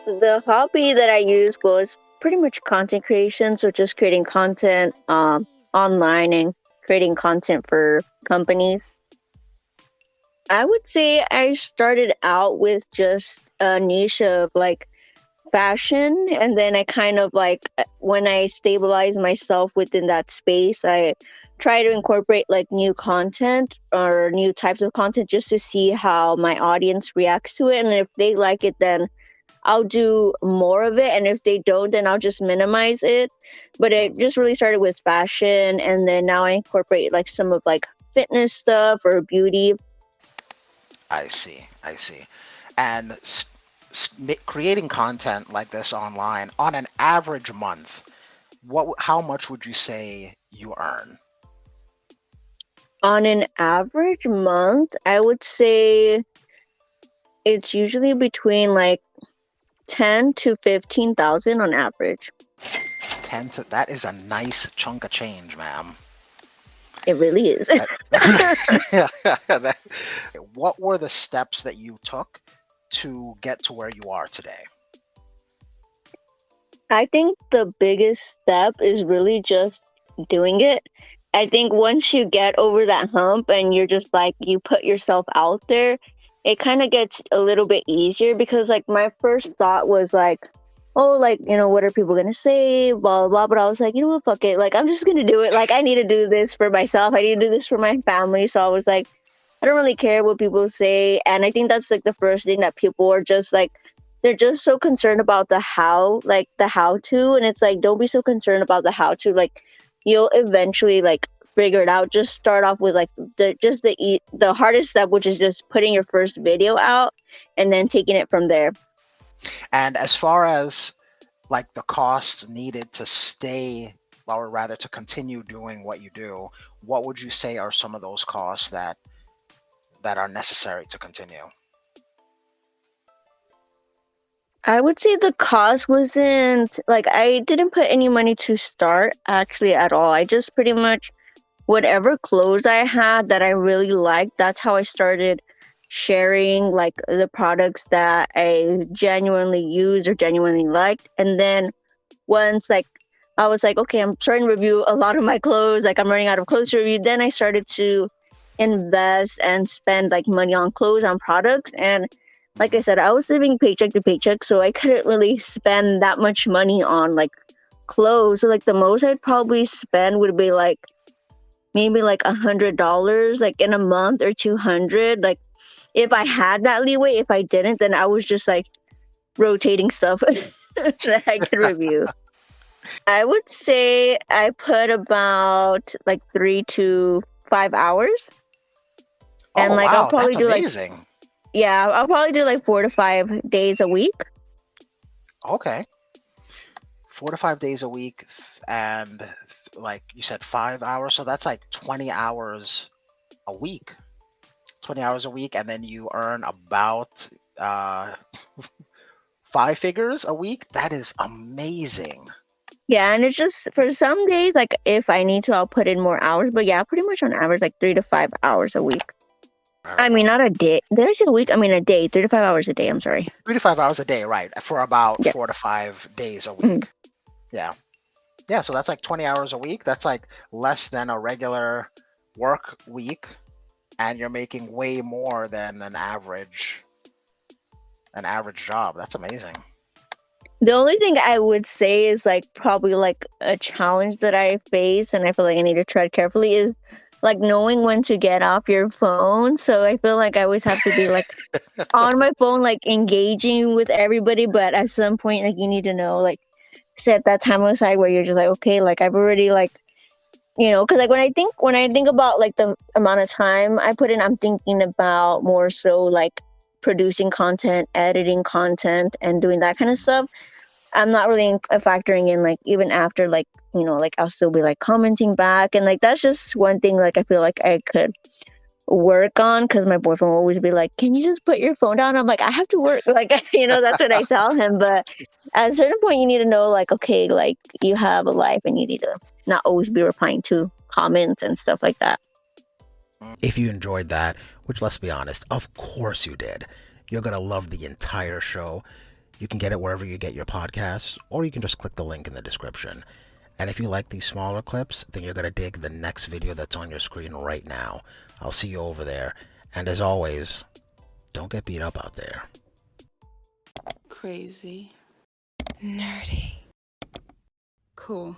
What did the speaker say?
The hobby that I use was pretty much content creation, so just creating content online and creating content for companies. I would say I started out with just a niche of like fashion, and then I kind of like when I stabilize myself within that space, I try to incorporate like new content or new types of content just to see how my audience reacts to it, and if they like it, then I'll do more of it, and if they don't, then I'll just minimize it. But it Mm, just really started with fashion, and then now I incorporate like some of like fitness stuff or beauty. I see. I see. And creating content like this online on an average month, how much would you say you earn? On an average month, I would say it's usually between like 10 to 15,000 on average. That is a nice chunk of change, ma'am. It really is. That, that- what were the steps that you took to get to where you are today? I think the biggest step is really just doing it. I think once you get over that hump and you're just like, you put yourself out there, it kind of gets a little bit easier because, like, my first thought was like, oh, like, what are people going to say? Blah, blah, blah. But I was like, you know what? Fuck it. Like, I'm just going to do it. Like, I need to do this for myself. I need to do this for my family. So I was like, I don't really care what people say. And I think that's like the first thing that people are just like, they're just so concerned about the how, like the how to. And it's like, don't be so concerned about the how to. Like, you'll eventually like figure it out. Just start off with like the hardest step, which is just putting your first video out and then taking it from there. And as far as like the costs needed to stay, or rather to continue doing what you do, what would you say are some of those costs that are necessary to continue? I would say the cost wasn't like I didn't put any money to start actually at all. I just pretty much whatever clothes I had that I really liked, that's how I started sharing like the products that I genuinely used or genuinely liked. And then once like I was like, okay, I'm starting to review a lot of my clothes, like I'm running out of clothes to review, then I started to invest and spend like money on clothes, on products. And like I Hmm. said, I was living paycheck to paycheck, so I couldn't really spend that much money on like clothes. So like the most I'd probably spend would be like maybe like $100 like in a month or 200, like if I had that leeway. If I didn't, then I was just like rotating stuff that I could review. I would say I put about like 3 to 5 hours, and Oh, like I'll wow, probably that's do like, amazing. yeah, I'll probably do like 4 to 5 days a week. Okay. 4 to 5 days a week, and like you said, 5 hours. So that's like 20 hours a week. 20 hours a week, and then you earn about uh, five figures a week. That is amazing. Yeah, and it's just for some days, like if I need to, I'll put in more hours. But yeah, pretty much on average, like 3 to 5 hours a week. I mean, Incredible. not a day. Did I say a week? I mean a day. 3 to 5 hours a day. I'm sorry. 3 to 5 hours a day, right? For about Yeah. 4 to 5 days a Mhm. week. Yeah. Yeah. So that's like 20 hours a week. That's like less than a regular work week. And you're making way more than an average job. That's amazing. The only thing I would say is like probably like a challenge that I face, and I feel like I need to tread carefully is like knowing when to get off your phone. So I feel like I always have to be like on my phone, like engaging with everybody, but at some point, like you need to know, like set that time aside where you're just like, okay, like I've already like, because like when I think about like the amount of time I put in, I'm thinking about more so like producing content, editing content, and doing that kind of stuff. I'm not really factoring in like even after like like I'll still be like commenting back, and like that's just one thing like I feel like I could work on, because my boyfriend will always be like, "Can you just put your phone down?" I'm like, "I have to work." Like that's what I tell him. But at a certain point, you need to know like, okay, like you have a life and you need to not always be replying to comments and stuff like that. If you enjoyed that, which let's be honest, of course you did, you're going to love the entire show. You can get it wherever you get your podcasts, or you can just click the link in the description. And if you like these smaller clips, then you're going to dig the next video that's on your screen right now. I'll see you over there. And as always, don't get beat up out there. Crazy. Nerdy. Cool.